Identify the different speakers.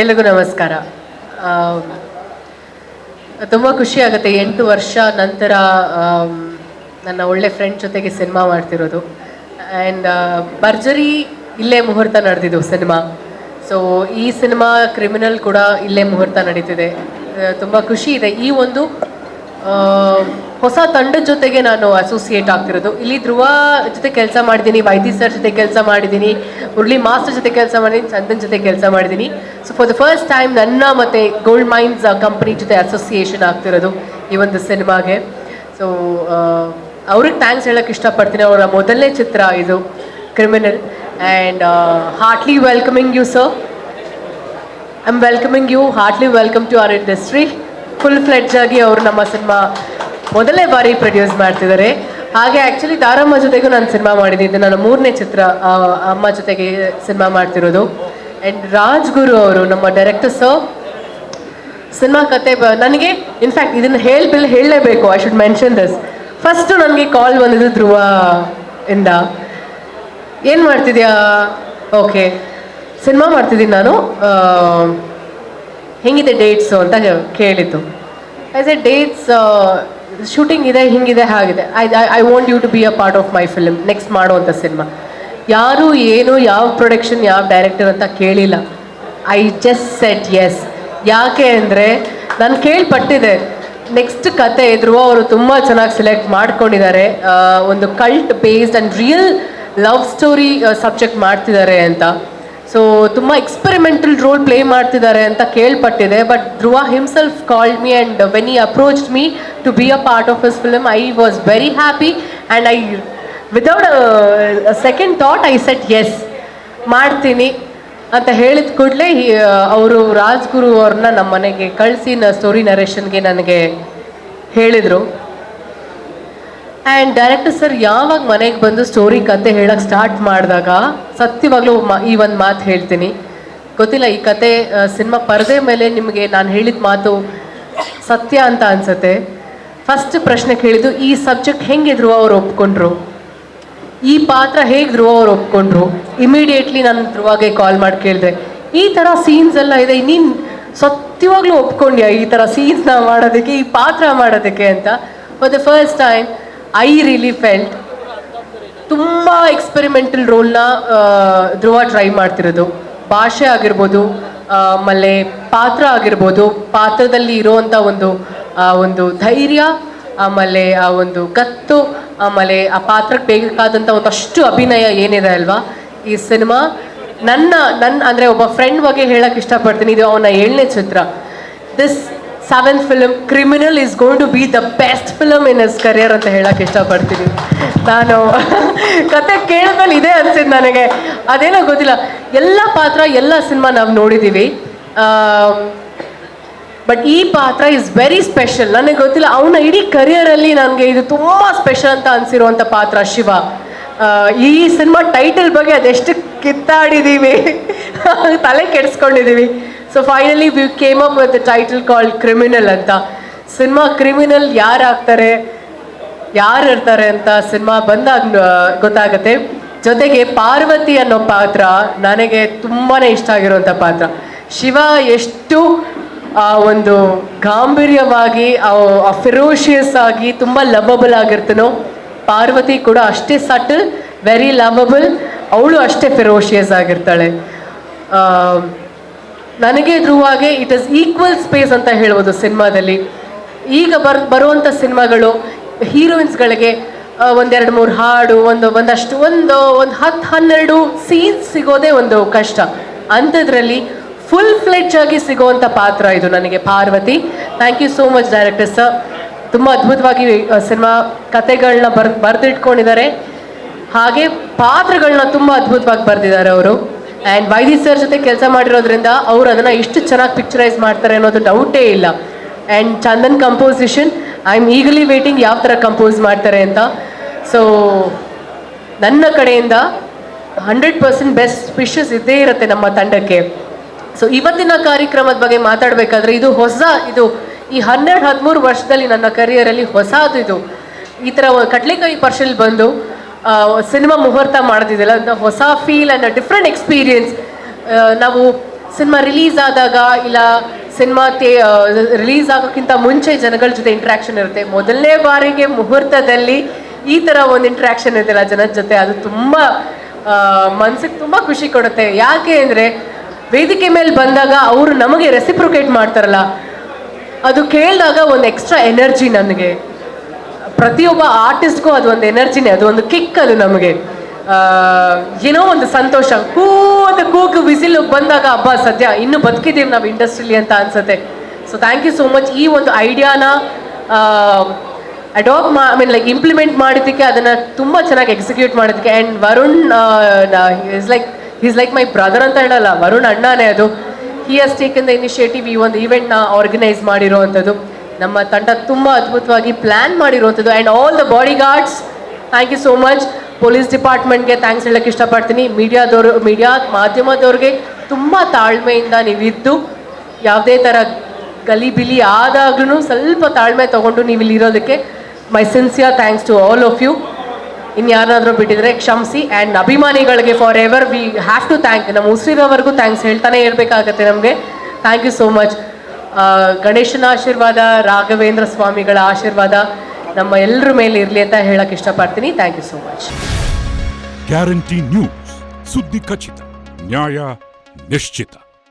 Speaker 1: ಎಲ್ಲಿಗೂ ನಮಸ್ಕಾರ. ತುಂಬ ಖುಷಿ ಆಗುತ್ತೆ 8 ವರ್ಷ ನಂತರ ನನ್ನ ಒಳ್ಳೆ ಫ್ರೆಂಡ್ ಜೊತೆಗೆ ಸಿನಿಮಾ ಮಾಡ್ತಿರೋದು. ಆ್ಯಂಡ್ ಭರ್ಜರಿ ಇಲ್ಲೇ ಮುಹೂರ್ತ ನಡೆದಿದ್ದು ಸಿನಿಮಾ. ಸೊ ಈ ಸಿನಿಮಾ ಕ್ರಿಮಿನಲ್ ಕೂಡ ಇಲ್ಲೇ ಮುಹೂರ್ತ ನಡೀತಿದೆ. ತುಂಬ ಖುಷಿ ಇದೆ. ಈ ಒಂದು ಹೊಸ ತಂಡದ ಜೊತೆಗೆ ನಾನು ಅಸೋಸಿಯೇಟ್ ಆಗ್ತಿರೋದು. ಇಲ್ಲಿ ಧ್ರುವ ಜೊತೆ ಕೆಲಸ ಮಾಡಿದ್ದೀನಿ, ವೈದಿ ಸರ್ ಜೊತೆ ಕೆಲಸ ಮಾಡಿದ್ದೀನಿ, ಮುರಳಿ ಮಾಸ್ಟರ್ ಜೊತೆ ಕೆಲಸ ಮಾಡಿದ್ದೀನಿ, ಚಂದನ್ ಜೊತೆ ಕೆಲಸ ಮಾಡಿದ್ದೀನಿ. So for the first time ನನ್ನ ಮತ್ತು ಗೋಲ್ಡ್ ಮೈನ್ಸ್ ಕಂಪ್ನಿ ಜೊತೆ ಅಸೋಸಿಯೇಷನ್ ಆಗ್ತಿರೋದು ಈ ಒಂದು ಸಿನಿಮಾಗೆ. ಸೊ ಅವ್ರಿಗೆ ಥ್ಯಾಂಕ್ಸ್ ಹೇಳೋಕ್ಕೆ ಇಷ್ಟಪಡ್ತೀನಿ. ಅವರ ಮೊದಲನೇ ಚಿತ್ರ ಇದು criminal. And heartily welcoming you sir. I am welcoming you, heartily welcome to our industry. Full fledge ಆಗಿ ಅವರು ನಮ್ಮ ಸಿನಿಮಾ ಮೊದಲನೇ ಬಾರಿ ಪ್ರೊಡ್ಯೂಸ್ ಮಾಡ್ತಿದ್ದಾರೆ. ಹಾಗೆ ಆ್ಯಕ್ಚುಲಿ ದಾರಮ್ಮ ಜೊತೆಗೂ ನಾನು ಸಿನಿಮಾ ಮಾಡಿದ್ದೀನಿ. ನನ್ನ 3ನೇ ಚಿತ್ರ ಅಮ್ಮ ಜೊತೆಗೆ ಸಿನಿಮಾ ಮಾಡ್ತಿರೋದು. ಆ್ಯಂಡ್ ರಾಜ್ಗುರು ಅವರು ನಮ್ಮ ಡೈರೆಕ್ಟರ್ ಸರ್. ಸಿನಿಮಾ ಕತೆ ನನಗೆ ಇನ್ಫ್ಯಾಕ್ಟ್ ಇದನ್ನು ಹೇಳಲೇಬೇಕು, I should mention this. First ನನಗೆ ಕಾಲ್ ಬಂದಿದ್ದು ಧ್ರುವ ಇಂದ, ಏನು ಮಾಡ್ತಿದ್ಯಾ? ಓಕೆ, ಸಿನಿಮಾ ಮಾಡ್ತಿದ್ದೀನಿ ನಾನು, ಹೆಂಗಿದೆ ಡೇಟ್ಸು ಅಂತ ಕೇಳಿದ್ದು. ಆ್ಯಸ್ ಎ ಡೇಟ್ಸ್ ಶೂಟಿಂಗ್ ಇದೆ, ಹಿಂಗಿದೆ, ಹಾಗಿದೆ. I want you to be a part of my film, next ಮಾಡುವಂಥ ಸಿನಿಮಾ. ಯಾರು ಏನು ಯಾವ ಪ್ರೊಡಕ್ಷನ್ ಯಾವ ಡೈರೆಕ್ಟರ್ ಅಂತ ಕೇಳಿಲ್ಲ. I just said yes. ಯಾಕೆ ಅಂದರೆ ನಾನು ಕೇಳ್ಪಟ್ಟಿದ್ದೆ ನೆಕ್ಸ್ಟ್ ಕತೆ ಧ್ರುವ ಅವರು ತುಂಬ ಚೆನ್ನಾಗಿ ಸೆಲೆಕ್ಟ್ ಮಾಡ್ಕೊಂಡಿದ್ದಾರೆ. ಒಂದು cult based and real love story subject ಮಾಡ್ತಿದ್ದಾರೆ ಅಂತ. ಸೊ ತುಂಬ ಎಕ್ಸ್ಪೆರಿಮೆಂಟಲ್ ರೋಲ್ ಪ್ಲೇ ಮಾಡ್ತಿದ್ದಾರೆ ಅಂತ ಕೇಳ್ಪಟ್ಟಿದೆ. But Dhruva himself called me and when he approached me to be a part of his film, I was very happy. And I without a second thought I said yes, ಮಾಡ್ತೀನಿ ಅಂತ ಹೇಳಿದ ಕೂಡಲೇ ಅವರು ರಾಜ್ಗುರು ಅವ್ರನ್ನ ನಮ್ಮ ಮನೆಗೆ ಕಳಿಸಿ ಸ್ಟೋರಿ ನರೇಷನ್ಗೆ ನನಗೆ ಹೇಳಿದರು. ಆ್ಯಂಡ್ ಡೈರೆಕ್ಟರ್ ಸರ್ ಯಾವಾಗ ಮನೆಗೆ ಬಂದು ಸ್ಟೋರಿ ಕತೆ ಹೇಳೋಕ್ಕೆ ಸ್ಟಾರ್ಟ್ ಮಾಡಿದಾಗ ಸತ್ಯವಾಗ್ಲೂ ಈ ಒಂದು ಮಾತು ಹೇಳ್ತೀನಿ. ಗೊತ್ತಿಲ್ಲ, ಈ ಕತೆ ಸಿನಿಮಾ ಪರದೆ ಮೇಲೆ ನಿಮಗೆ ನಾನು ಹೇಳಿದ ಮಾತು ಸತ್ಯ ಅಂತ ಅನಿಸುತ್ತೆ. ಫಸ್ಟ್ ಪ್ರಶ್ನೆ ಕೇಳಿದ್ದು, ಈ ಸಬ್ಜೆಕ್ಟ್ ಹೆಂಗೆ ಧ್ರುವ ಅವ್ರು ಒಪ್ಕೊಂಡ್ರು, ಈ ಪಾತ್ರ ಹೇಗೆ ಧ್ರುವ ಅವ್ರು ಒಪ್ಕೊಂಡ್ರು. ಇಮಿಡಿಯೇಟ್ಲಿ ನಾನು ಧ್ರುವಾಗೆ ಕಾಲ್ ಮಾಡಿ ಕೇಳಿದೆ, ಈ ಥರ ಸೀನ್ಸ್ ಎಲ್ಲ ಇದೆ, ನೀನು ಸತ್ಯವಾಗ್ಲೂ ಒಪ್ಕೊಂಡ್ಯಾ ಈ ಥರ ಸೀನ್ಸ್ನ ಮಾಡೋದಕ್ಕೆ, ಈ ಪಾತ್ರ ಮಾಡೋದಕ್ಕೆ ಅಂತ. For the first time I really felt ತುಂಬ ಎಕ್ಸ್ಪೆರಿಮೆಂಟಲ್ ರೋಲ್ನ ಧ್ರುವ ಟ್ರೈ ಮಾಡ್ತಿರೋದು. ಭಾಷೆ ಆಗಿರ್ಬೋದು, ಆಮೇಲೆ ಪಾತ್ರ ಆಗಿರ್ಬೋದು, ಪಾತ್ರದಲ್ಲಿ ಇರೋವಂಥ ಒಂದು ಧೈರ್ಯ, ಆಮೇಲೆ ಆ ಒಂದು ಗತ್ತು, ಆಮೇಲೆ ಆ ಪಾತ್ರಕ್ಕೆ ಬೇಕಾದಂಥ ಒಂದಷ್ಟು ಅಭಿನಯ ಏನಿದೆ ಅಲ್ವಾ ಈ ಸಿನಿಮಾ. ನನ್ನ ಅಂದರೆ ಒಬ್ಬ ಫ್ರೆಂಡ್ ಬಗ್ಗೆ ಹೇಳೋಕ್ಕೆ ಇಷ್ಟಪಡ್ತೀನಿ. ಇದು ಅವನ 7ನೇ ಚಿತ್ರ. This 7th film Criminal is going to be the best film in his career ಅಂತ ಹೇಳೋಕ್ಕೆ ಇಷ್ಟಪಡ್ತೀನಿ. ನಾನು ಕತೆ ಕೇಳಿದ್ಮೇಲೆ ಇದೇ ಅನ್ಸಿದ್ದು ನನಗೆ. ಅದೇನೋ ಗೊತ್ತಿಲ್ಲ, ಎಲ್ಲ ಪಾತ್ರ ಎಲ್ಲ ಸಿನಿಮಾ ನಾವು ನೋಡಿದ್ದೀವಿ, ಬಟ್ ಈ ಪಾತ್ರ ಇಸ್ ವೆರಿ ಸ್ಪೆಷಲ್. ನನಗೆ ಗೊತ್ತಿಲ್ಲ, ಅವನ ಇಡೀ ಕರಿಯರಲ್ಲಿ ನನಗೆ ಇದು ತುಂಬ ಸ್ಪೆಷಲ್ ಅಂತ ಅನಿಸಿರುವಂಥ ಪಾತ್ರ ಶಿವ. ಈ ಸಿನಿಮಾ ಟೈಟಲ್ ಬಗ್ಗೆ ಅದೆಷ್ಟು ಕಿತ್ತಾಡಿದ್ದೀವಿ, ತಲೆ ಕೆಡಿಸ್ಕೊಂಡಿದ್ದೀವಿ. So finally we came up with the title called Criminal ಅಂತ. ಸಿನಿಮಾ ಕ್ರಿಮಿನಲ್ ಯಾರು ಆಗ್ತಾರೆ, ಯಾರು ಇರ್ತಾರೆ ಅಂತ ಸಿನಿಮಾ ಬಂದಾಗ ಗೊತ್ತಾಗುತ್ತೆ. ಜೊತೆಗೆ ಪಾರ್ವತಿ ಅನ್ನೋ ಪಾತ್ರ ನನಗೆ ತುಂಬಾ ಇಷ್ಟ ಆಗಿರುವಂಥ ಪಾತ್ರ. ಶಿವ ಎಷ್ಟು ಒಂದು ಗಾಂಭೀರ್ಯವಾಗಿ ಫಿರೋಷಿಯಸ್ ಆಗಿ ತುಂಬ ಲವಬಲ್ ಆಗಿರ್ತಾನೋ, ಪಾರ್ವತಿ ಕೂಡ ಅಷ್ಟೇ ಸಟಲ್, ವೆರಿ ಲವಬಲ್, ಅವಳು ಅಷ್ಟೇ ಫಿರೋಷಿಯಸ್ ಆಗಿರ್ತಾಳೆ. ನನಗೆ ಧ್ರುವಾಗೆ ಇಟ್ ಇಸ್ ಈಕ್ವಲ್ ಸ್ಪೇಸ್ ಅಂತ ಹೇಳ್ಬೋದು ಸಿನಿಮಾದಲ್ಲಿ. ಈಗ ಬರುವಂಥ ಸಿನಿಮಾಗಳು ಹೀರೋಯಿನ್ಸ್ಗಳಿಗೆ 1-2-3 ಹಾಡು, ಒಂದು 10-12 ಸೀನ್ಸ್ ಸಿಗೋದೇ ಒಂದು ಕಷ್ಟ. ಅಂಥದ್ರಲ್ಲಿ ಫುಲ್ ಫ್ಲೆಡ್ಜ್ ಆಗಿ ಸಿಗೋವಂಥ ಪಾತ್ರ ಇದು ನನಗೆ Parvati. Thank you so much director sir. ತುಂಬ ಅದ್ಭುತವಾಗಿ ಸಿನಿಮಾ ಕತೆಗಳನ್ನ ಬರೆದಿಟ್ಕೊಂಡಿದ್ದಾರೆ, ಹಾಗೆ ಪಾತ್ರಗಳನ್ನ ತುಂಬ ಅದ್ಭುತವಾಗಿ ಬರೆದಿದ್ದಾರೆ ಅವರು. ಆ್ಯಂಡ್ ವೈದಿ ಸರ್ ಜೊತೆ ಕೆಲಸ ಮಾಡಿರೋದ್ರಿಂದ ಅವರು ಅದನ್ನು ಇಷ್ಟು ಚೆನ್ನಾಗಿ ಪಿಕ್ಚರೈಸ್ ಮಾಡ್ತಾರೆ ಅನ್ನೋದು ಡೌಟೇ ಇಲ್ಲ. And Chandan composition, I am eagerly waiting ಯಾವ ಥರ ಕಂಪೋಸ್ ಮಾಡ್ತಾರೆ ಅಂತ. ಸೊ ನನ್ನ ಕಡೆಯಿಂದ 100% ಬೆಸ್ಟ್ ವಿಶಸ್ ಇದ್ದೇ ಇರುತ್ತೆ ನಮ್ಮ ತಂಡಕ್ಕೆ. ಸೊ ಇವತ್ತಿನ ಕಾರ್ಯಕ್ರಮದ ಬಗ್ಗೆ ಮಾತಾಡಬೇಕಾದ್ರೆ ಇದು ಈ 12-13 ವರ್ಷದಲ್ಲಿ ನನ್ನ ಕರಿಯರಲ್ಲಿ ಹೊಸದು. ಇದು ಈ ಥರ ಕಡ್ಲೆಕಾಯಿ ಪರ್ಷಲ್ ಬಂದು ಸಿನಿಮಾ ಮುಹೂರ್ತ ಮಾಡೋದಿದೆಯಲ್ಲ, ಹೊಸ ಫೀಲ್ ಆ್ಯಂಡ್ ಡಿಫ್ರೆಂಟ್ ಎಕ್ಸ್ಪೀರಿಯನ್ಸ್. ನಾವು ಸಿನಿಮಾ ರಿಲೀಸ್ ಆದಾಗ ಇಲ್ಲ ಸಿನಿಮಾ ರಿಲೀಸ್ ಆಗೋಕ್ಕಿಂತ ಮುಂಚೆ ಜನಗಳ ಜೊತೆ ಇಂಟ್ರ್ಯಾಕ್ಷನ್ ಇರುತ್ತೆ. ಮೊದಲನೇ ಬಾರಿಗೆ ಮುಹೂರ್ತದಲ್ಲಿ ಈ ಥರ ಒಂದು ಇಂಟ್ರ್ಯಾಕ್ಷನ್ ಇರುತ್ತಲ್ಲ ಜನದ ಜೊತೆ, ಅದು ತುಂಬ ಮನ್ಸಿಗೆ ತುಂಬ ಖುಷಿ ಕೊಡುತ್ತೆ. ಯಾಕೆ ಅಂದರೆ ವೇದಿಕೆ ಮೇಲೆ ಬಂದಾಗ ಅವರು ನಮಗೆ ರೆಸಿಪ್ರೊಕೇಟ್ ಮಾಡ್ತಾರಲ್ಲ, ಅದು ಕೇಳಿದಾಗ ಒಂದು ಎಕ್ಸ್ಟ್ರಾ ಎನರ್ಜಿ. ನನಗೆ ಪ್ರತಿಯೊಬ್ಬ ಆರ್ಟಿಸ್ಟ್ಗೂ ಅದು ಒಂದು ಎನರ್ಜಿನೇ, ಅದು ಒಂದು ಕಿಕ್. ಅದು ನಮಗೆ ಏನೋ ಒಂದು ಸಂತೋಷ. ಕೂಗು ವಿಸಿಲ್ ಬಂದಾಗ ಹಬ್ಬ ಸದ್ಯ ಇನ್ನೂ ಬದುಕಿದ್ದೀವಿ ನಾವು ಇಂಡಸ್ಟ್ರಿಲಿ ಅಂತ ಅನ್ಸುತ್ತೆ. So thank you so much. ಈ ಒಂದು ಐಡಿಯಾನ ಲೈಕ್ ಇಂಪ್ಲಿಮೆಂಟ್ ಮಾಡಿದ್ದಕ್ಕೆ, ಅದನ್ನು ತುಂಬ ಚೆನ್ನಾಗಿ ಎಕ್ಸಿಕ್ಯೂಟ್ ಮಾಡಿದ್ದಕ್ಕೆ. And Varun is like my brother ಅಂತ ಹೇಳಲ್ಲ, ವರುಣ್ ಅಣ್ಣನೇ ಅದು. He has taken the initiative. ಈ ಒಂದು ಈವೆಂಟ್ನ ಆರ್ಗನೈಸ್ ಮಾಡಿರೋವಂಥದ್ದು ನಮ್ಮ ತಂಡ ತುಂಬ ಅದ್ಭುತವಾಗಿ ಪ್ಲ್ಯಾನ್ ಮಾಡಿರುವಂಥದ್ದು. And all the bodyguards, thank you so much. Police ಡಿಪಾರ್ಟ್ಮೆಂಟ್ಗೆ ಥ್ಯಾಂಕ್ಸ್ ಹೇಳೋಕ್ಕೆ ಇಷ್ಟಪಡ್ತೀನಿ. ಮೀಡಿಯಾ ಮಾಧ್ಯಮದವ್ರಿಗೆ ತುಂಬ ತಾಳ್ಮೆಯಿಂದ ನೀವಿದ್ದು, ಯಾವುದೇ ಥರ ಗಲಿಬಿಲಿ ಆದಾಗ್ಲೂ ಸ್ವಲ್ಪ ತಾಳ್ಮೆ ತೊಗೊಂಡು ನೀವು ಇಲ್ಲಿ ಇರೋದಕ್ಕೆ my sincere thanks to all of you. ಇನ್ನು ಯಾರಾದರೂ ಬಿಟ್ಟಿದ್ರೆ ಕ್ಷಮಿಸಿ. ಆ್ಯಂಡ್ ಅಭಿಮಾನಿಗಳಿಗೆ for ever we have to thank. ನಮ್ಮ ಉಸಿರೋವರೆಗೂ ಥ್ಯಾಂಕ್ಸ್ ಹೇಳ್ತಾನೆ ಇರಬೇಕಾಗತ್ತೆ ನಮಗೆ. Thank you so much. ಗಣೇಶನ ಆಶೀರ್ವಾದ, ರಾಘವೇಂದ್ರ ಸ್ವಾಮಿಗಳ ಆಶೀರ್ವಾದ ನಮ್ಮ ಎಲ್ಲರ ಮೇಲೆ ಇರಲಿ ಅಂತ ಹೇಳಕ್ಕೆ ಇಷ್ಟಪಡ್ತೀನಿ. Thank you so much.
Speaker 2: Guarantee news, ಸುದ್ದಿ ಖಚಿತ, ನ್ಯಾಯ ನಿಶ್ಚಿತ.